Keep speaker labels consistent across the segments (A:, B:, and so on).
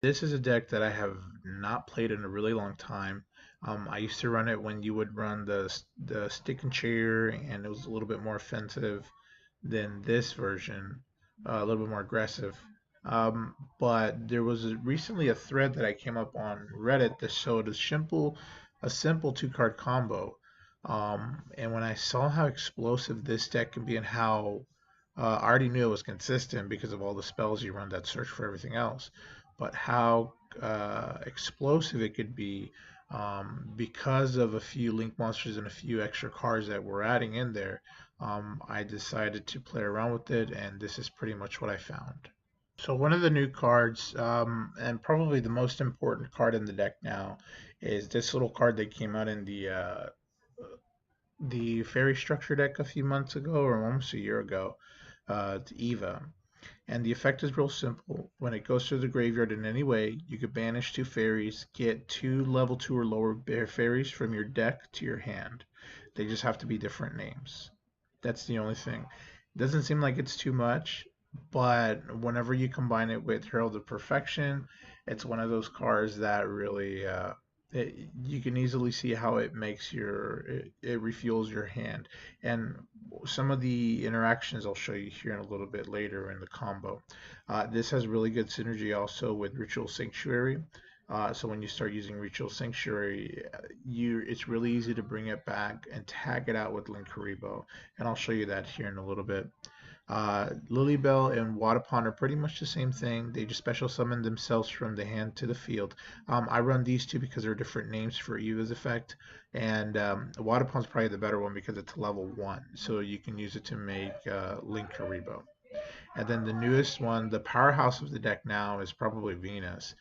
A: This is a deck that I have not played in a really long time. I used to run it when you would run the stick and chair, and it was a little bit more offensive than this version, a little bit more aggressive. But there was recently a thread that I came up on Reddit that showed a simple two-card combo. And when I saw how explosive this deck can be and how I already knew it was consistent because of all the spells you run that search for everything else, but how explosive it could be because of a few link monsters and a few extra cards that we're adding in there. I decided to play around with it, and this is pretty much what I found. So one of the new cards, and probably the most important card in the deck now, is this little card that came out in the fairy structure deck a few months ago, or almost a year ago. It's Eva. And the effect is real simple. When it goes through the graveyard in any way, you can banish two fairies, get two level 2 or lower bear fairies from your deck to your hand. They just have to be different names. That's the only thing. It doesn't seem like it's too much, but whenever you combine it with Herald of Perfection, it's one of those cards that really you can easily see how it makes it refuels your hand. And some of the interactions I'll show you here in a little bit later in the combo. This has really good synergy also with Ritual Sanctuary. So when you start using Ritual Sanctuary, it's really easy to bring it back and tag it out with Linkuriboh, and I'll show you that here in a little bit. Lilybell and Wadapon are pretty much the same thing. They just special summon themselves from the hand to the field. I run these two because they're different names for Eva's effect, and Wadapon's probably the better one because it's level 1, so you can use it to make Linkuriboh. And then the newest one, the powerhouse of the deck now, is probably Venus.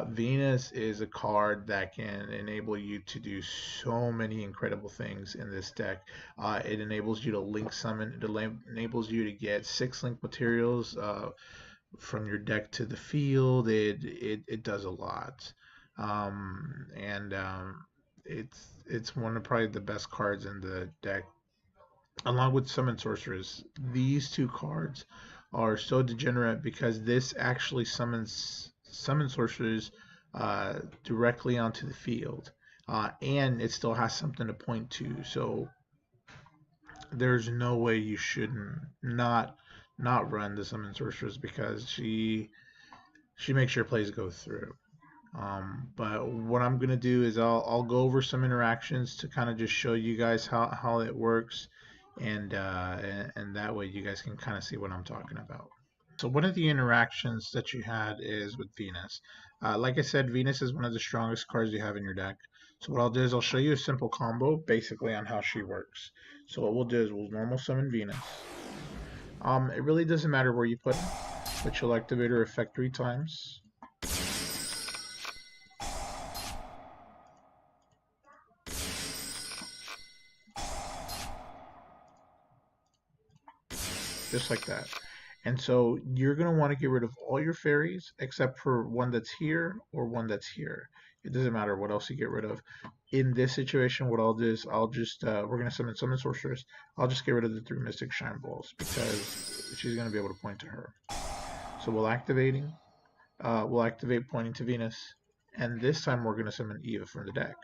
A: Venus is a card that can enable you to do so many incredible things in this deck. It enables you to link summon, it enables you to get 6 link materials from your deck to the field. It does a lot. And it's one of probably the best cards in the deck along with Summon Sorceress. These two cards are so degenerate because this actually Summon Sorceress directly onto the field, and it still has something to point to. So there's no way you shouldn't not run the Summon Sorceress because she makes your plays go through. But what I'm gonna do is I'll go over some interactions to kind of just show you guys how it works, and that way you guys can kind of see what I'm talking about. So one of the interactions that you had is with Venus. Like I said, Venus is one of the strongest cards you have in your deck. So what I'll do is I'll show you a simple combo basically on how she works. So what we'll do is we'll normal summon Venus. It really doesn't matter where you put her, but you'll activate her effect 3 times. Just like that. And so you're going to want to get rid of all your fairies except for one that's here or one that's here. It doesn't matter what else you get rid of. In this situation, what I'll do is I'll just, we're going to summon Sorceress. I'll just get rid of the 3 Mystic Shine Balls because she's going to be able to point to her. So we'll activate pointing to Venus. And this time we're going to summon Eva from the deck.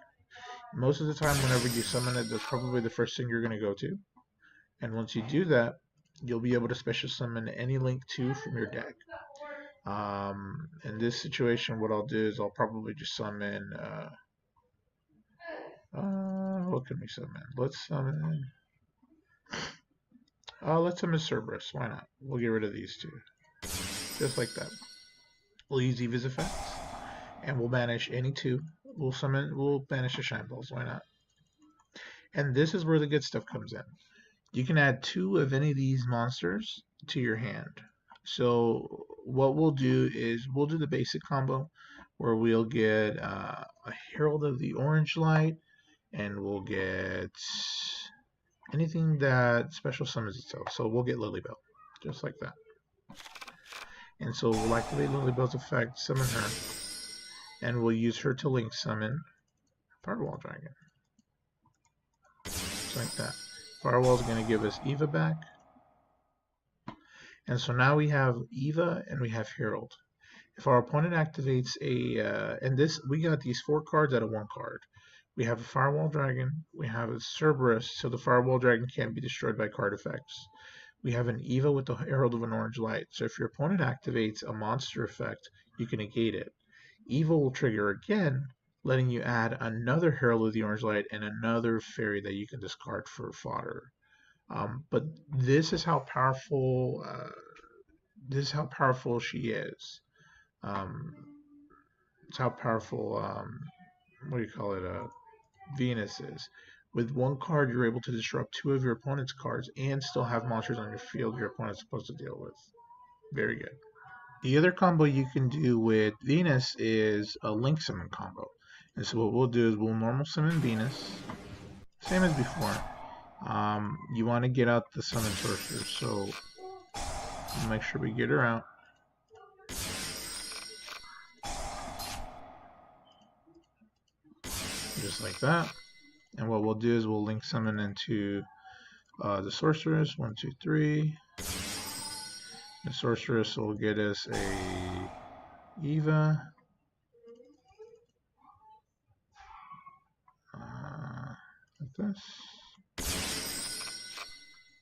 A: Most of the time, whenever you summon it, that's probably the first thing you're going to go to. And once you do that, you'll be able to special summon any Link 2 from your deck. In this situation, what I'll do is I'll probably just summon, what can we summon? Let's summon Cerberus. Why not? We'll get rid of these two. Just like that. We'll use Eva's effects, and we'll banish any 2. We'll banish the Shine Balls. Why not? And this is where the good stuff comes in. You can add 2 of any of these monsters to your hand. So what we'll do is we'll do the basic combo where we'll get a Herald of the Orange Light, and we'll get anything that special summons itself. So we'll get Lilybell, just like that. And so we'll activate Lilybell's effect, summon her, and we'll use her to link summon Firewall Dragon. Just like that. Firewall is going to give us Eva back. And so now we have Eva and we have Herald. If our opponent activates and this, we got these 4 cards out of 1 card. We have a Firewall Dragon, we have a Cerberus, so the Firewall Dragon can't be destroyed by card effects. We have an Eva with the Herald of an Orange Light, so if your opponent activates a monster effect, you can negate it. Eva will trigger again, letting you add another Herald of the Orange Light and another fairy that you can discard for fodder. But this is how powerful she is. Um, it's how powerful what do you call it? Venus is. With 1 card, you're able to disrupt 2 of your opponent's cards and still have monsters on your field your opponent's supposed to deal with. Very good. The other combo you can do with Venus is a Link Summon combo. And so what we'll do is we'll normal summon Venus, same as before. You want to get out the Summon Sorceress, so we'll make sure we get her out. Just like that. And what we'll do is we'll Link Summon into the Sorceress. 1, 2, 3. The Sorceress will get us a Eva. Like this.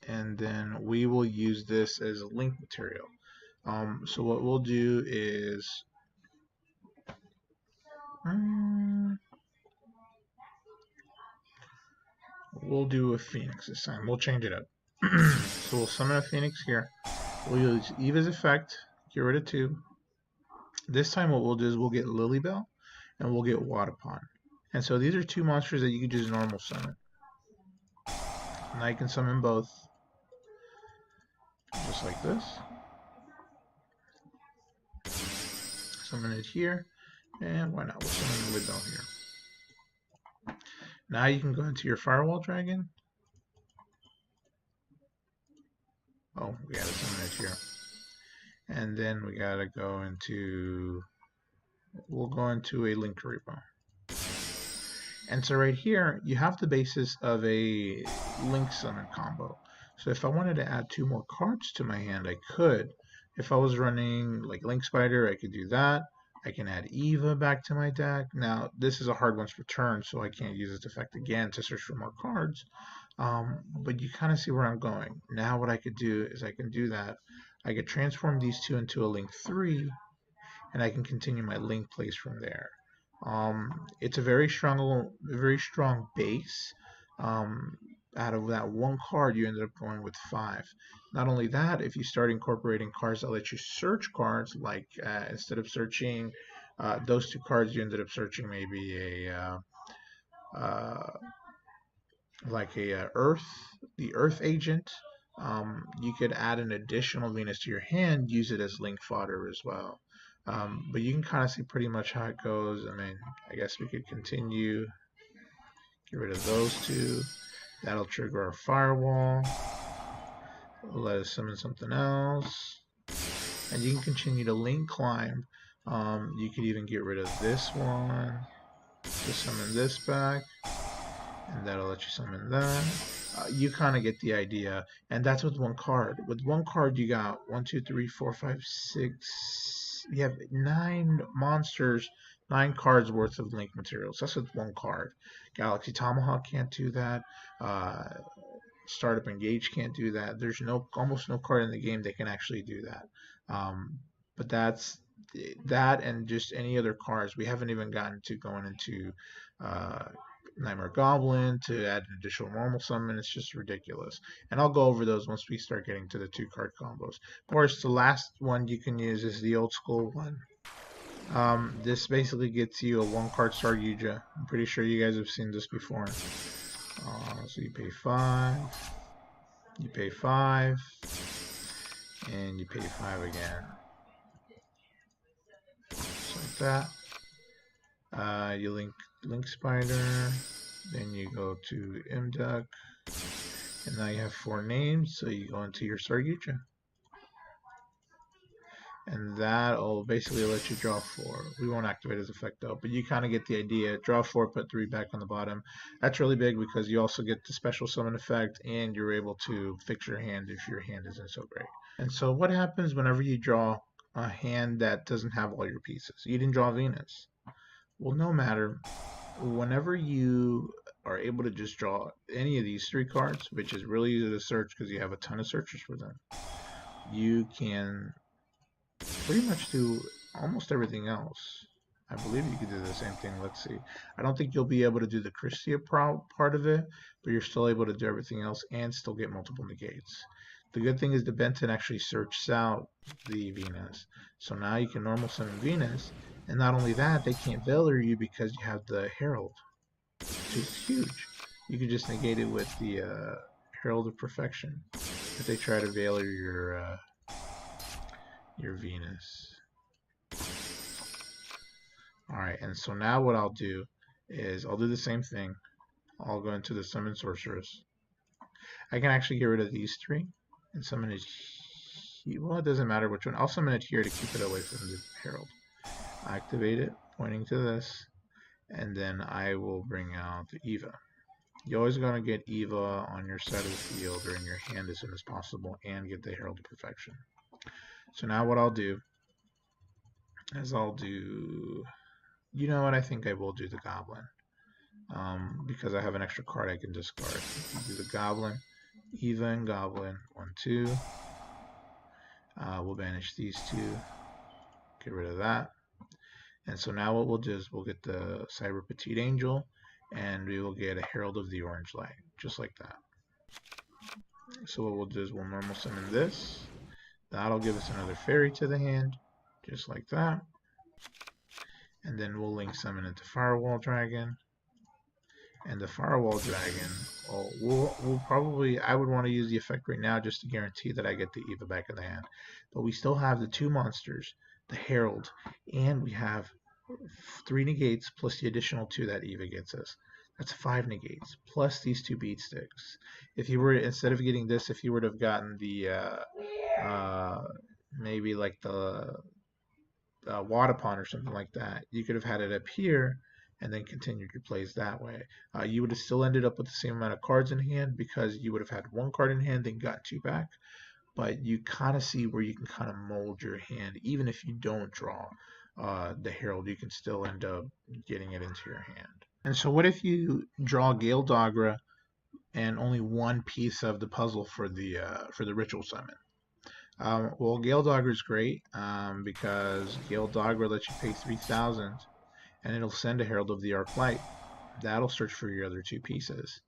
A: And then we will use this as a link material. So what we'll do is we'll do a Phoenix this time. We'll change it up. So we'll summon a Phoenix here. We'll use Eva's effect, get rid of 2. This time what we'll do is we'll get Lilybell and we'll get Wadapon. And so these are 2 monsters that you can just normal summon. Now you can summon both. Just like this. Summon it here. And why not? We'll summon Lilybell here. Now you can go into your Firewall Dragon. Oh, we gotta summon it here. And then we gotta go into, we'll go into a Link Repo. And so right here, you have the basis of a Link Summon combo. So if I wanted to add 2 more cards to my hand, I could. If I was running like Link Spider, I could do that. I can add Eva back to my deck. Now, this is a hard once per turn, so I can't use this effect again to search for more cards. But you kind of see where I'm going. Now what I could do is I can do that. I could transform these 2 into a Link 3, and I can continue my Link plays from there. It's a very strong base. Out of that 1 card, you ended up going with 5. Not only that, if you start incorporating cards that let you search cards, like instead of searching those 2 cards, you ended up searching maybe the Earth Agent. You could add an additional Venus to your hand, use it as Link fodder as well. But you can kind of see pretty much how it goes. I mean, I guess we could continue. Get rid of those 2. That'll trigger our Firewall. Let us summon something else. And you can continue to Link climb. You could even get rid of this one to summon this back. And that'll let you summon that. You kind of get the idea. And that's with 1 card. With 1 card, you got 1, 2, 3, 4, 5, 6. You have 9 monsters, 9 cards worth of Link materials. That's with 1 card. Galaxy Tomahawk can't do that. Startup Engage can't do that. There's almost no card in the game that can actually do that. But that's that, and just any other cards. We haven't even gotten to going into Nightmare Goblin to add an additional normal summon. It's just ridiculous. And I'll go over those once we start getting to the 2-card combos. Of course, the last one you can use is the old school one. This basically gets you a 1-card Sarguja. I'm pretty sure you guys have seen this before. So you pay 5, you pay 5, and you pay 5 again. Just like that. You Link Spider, then you go to Imduck, and now you have 4 names, so you go into your Sarguja. And that'll basically let you draw 4. We won't activate his effect though, but you kind of get the idea. Draw 4, put 3 back on the bottom. That's really big because you also get the special summon effect, and you're able to fix your hand if your hand isn't so great. And so what happens whenever you draw a hand that doesn't have all your pieces. You didn't draw Venus. Well, no matter. Whenever you are able to just draw any of these 3 cards, which is really easy to search because you have a ton of searches for them, you can pretty much do almost everything else. I believe you could do the same thing. Let's see. I don't think you'll be able to do the Christia part of it, but you're still able to do everything else and still get multiple negates. The good thing is the Benton actually searches out the Venus. So now you can normal summon Venus, and not only that, they can't Valor you because you have the Herald, which is huge. You can just negate it with the Herald of Perfection if they try to Valor your Venus. Alright, and so now what I'll do is I'll do the same thing. I'll go into the Summon Sorceress. I can actually get rid of these 3 and summon it here. Well, it doesn't matter which one. I'll summon it here to keep it away from the Herald. Activate it, pointing to this, and then I will bring out the Eva. You're always going to get Eva on your side of the field or in your hand as soon as possible and get the Herald of Perfection. So now what I'll do is I'll do... You know what? I think I will do the Goblin. Because I have an extra card I can discard. I'll do the Goblin. Eva and Goblin. 1, 2. We'll banish these 2. Get rid of that. And so now what we'll do is we'll get the Cyber Petite Angel. And we will get a Herald of the Orange Light. Just like that. So what we'll do is we'll normal summon this. That'll give us another fairy to the hand. Just like that. And then we'll link summon into Firewall Dragon. And the Firewall Dragon, we'll probably, I would want to use the effect right now just to guarantee that I get the Eva back in the hand. But we still have the 2 monsters, the Herald, and we have 3 negates plus the additional 2 that Eva gets us. That's 5 negates, plus these 2 beat sticks. If you were, instead of getting this, if you would have gotten the, maybe like the Wadapon or something like that, you could have had it up here and then continued your plays that way. You would have still ended up with the same amount of cards in hand because you would have had 1 card in hand and got 2 back. But you kind of see where you can kind of mold your hand. Even if you don't draw the Herald, you can still end up getting it into your hand. And so what if you draw Gale Dogra and only 1 piece of the puzzle for the Ritual Summon? Well, Gale Dogra is great because Gale Dogra lets you pay 3,000 and it'll send a Herald of the Arc Light. That'll search for your other 2 pieces.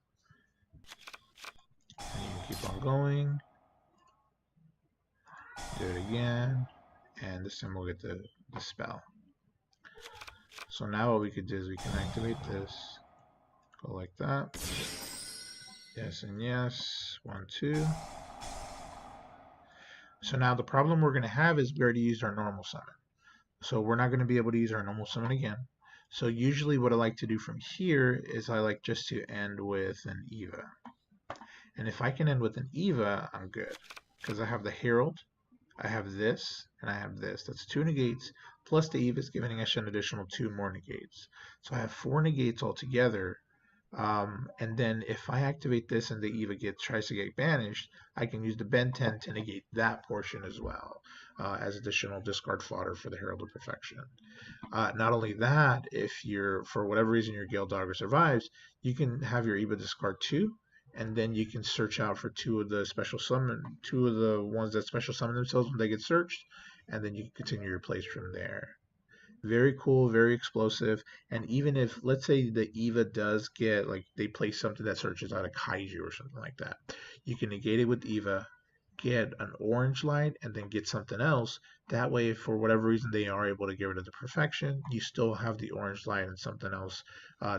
A: And you can keep on going. Do it again. And this time we'll get the spell. So now what we could do is we can activate this. Go like that. Yes and yes. 1, 2. So now the problem we're going to have is we already used our normal summon. So we're not going to be able to use our normal summon again. So usually what I like to do from here is I like just to end with an Eva. And if I can end with an Eva, I'm good. Because I have the Herald, I have this, and I have this. That's 2 negates, plus the Eva is giving us an additional 2 more negates. So I have 4 negates altogether. And then if I activate this and the Eva tries to get banished, I can use the Ben 10 to negate that portion as well as additional discard fodder for the Herald of Perfection. Not only that, if you're, for whatever reason, your Gale Dogger survives, you can have your Eva discard 2, and then you can search out for 2 of the special summon, 2 of the ones that special summon themselves when they get searched, and then you can continue your plays from there. Very cool, very explosive, and even if, let's say the Eva does get, like, they play something that searches out a Kaiju or something like that, you can negate it with Eva, get an orange light, and then get something else. That way, if for whatever reason they are able to get rid of the perfection, you still have the orange light and something else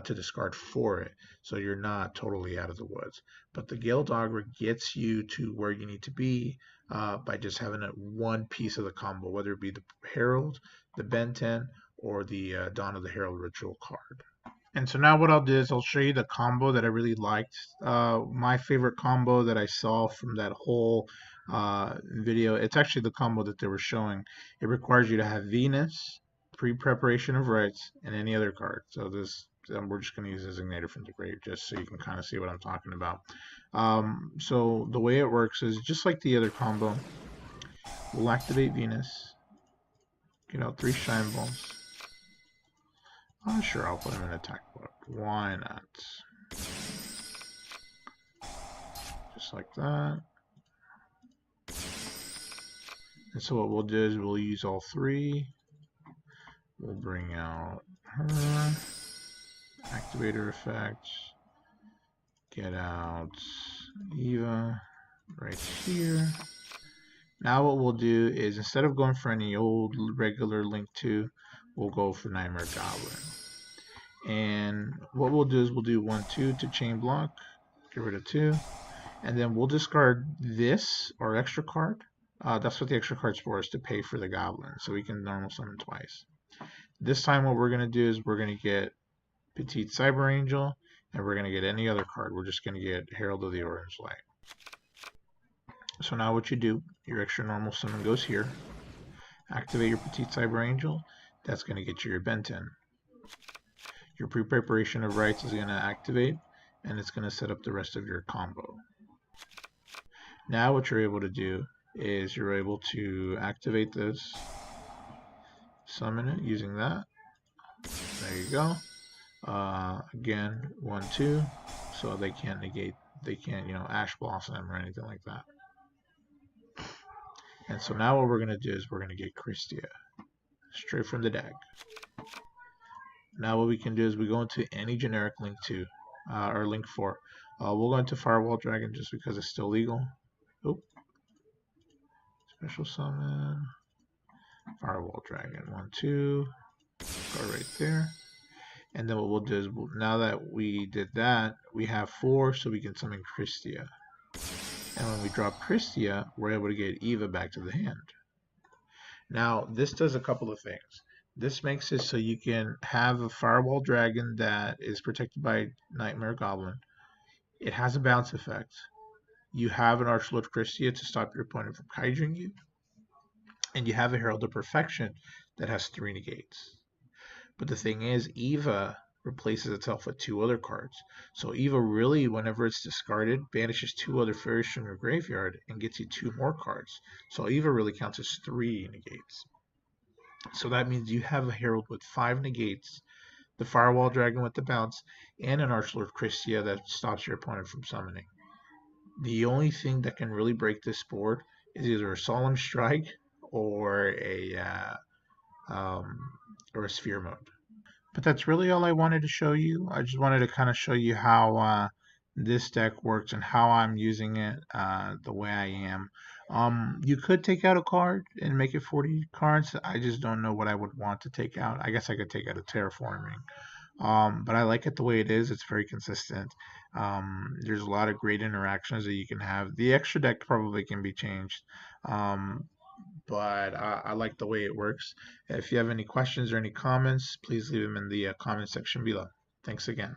A: to discard for it, so you're not totally out of the woods. But the Gale Dogger gets you to where you need to be by just having a 1 piece of the combo, whether it be the Herald, the Ben 10, or the Dawn of the Herald ritual card. And so now what I'll do is I'll show you the combo that I really liked. My favorite combo that I saw from that whole video, it's actually the combo that they were showing. It requires you to have Venus, pre-preparation of rights, and any other card. So this, we're just going to use Designator from the Grave just so you can kind of see what I'm talking about. So the way it works is just like the other combo. We'll activate Venus. Get out 3 shine balls. Oh, sure, I'll put him in attack mode. Why not? Just like that. And so what we'll do is we'll use all 3. We'll bring out her. Activator effect. Get out Eva right here. Now what we'll do is instead of going for any old regular Link 2, we'll go for Nightmare Goblin. And what we'll do is we'll do 1, 2 to chain block, get rid of 2, and then we'll discard this, our extra card. That's what the extra card's for, is to pay for the Goblin, so we can normal summon twice. This time what we're going to do is we're going to get Petite Cyber Angel, and we're going to get any other card. We're just going to get Herald of the Orange Light. So now what you do, your extra normal summon goes here. Activate your Petite Cyber Angel. That's going to get you your Benton. Your Pre-Preparation of Rites is going to activate, and it's going to set up the rest of your combo. Now what you're able to do is you're able to activate this, summon it using that. There you go. Again, 1, 2, so they can't negate, they can't, Ash Blossom or anything like that. And so now what we're going to do is we're going to get Christia straight from the deck. Now what we can do is we go into any generic Link 2 or Link 4. We'll go into Firewall Dragon just because it's still legal. Oh, special summon Firewall Dragon 1, 2, go right there. And then what we'll do is now that we did that, we have 4, so we can summon Christia. And when we drop Christia, we're able to get Eva back to the hand. Now, this does a couple of things. This makes it so you can have a Firewall Dragon that is protected by Nightmare Goblin. It has a bounce effect. You have an Archlord Christia to stop your opponent from Kaijuing you. And you have a Herald of Perfection that has 3 negates. But the thing is, Eva replaces itself with 2 other cards. So Eva really, whenever it's discarded, banishes 2 other fairies from your graveyard and gets you 2 more cards. So Eva really counts as 3 negates. So that means you have a Herald with 5 negates, the Firewall Dragon with the bounce, and an Archlord Christia that stops your opponent from summoning. The only thing that can really break this board is either a Solemn Strike or a Sphere Mode. But that's really all I wanted to show you. I just wanted to kind of show you how this deck works and how I'm using it the way I am. You could take out a card and make it 40 cards. I just don't know what I would want to take out. I guess I could take out a Terraforming. But I like it the way it is. It's very consistent. There's a lot of great interactions that you can have. The extra deck probably can be changed. But I like the way it works. If you have any questions or any comments, please leave them in the comment section below. Thanks again.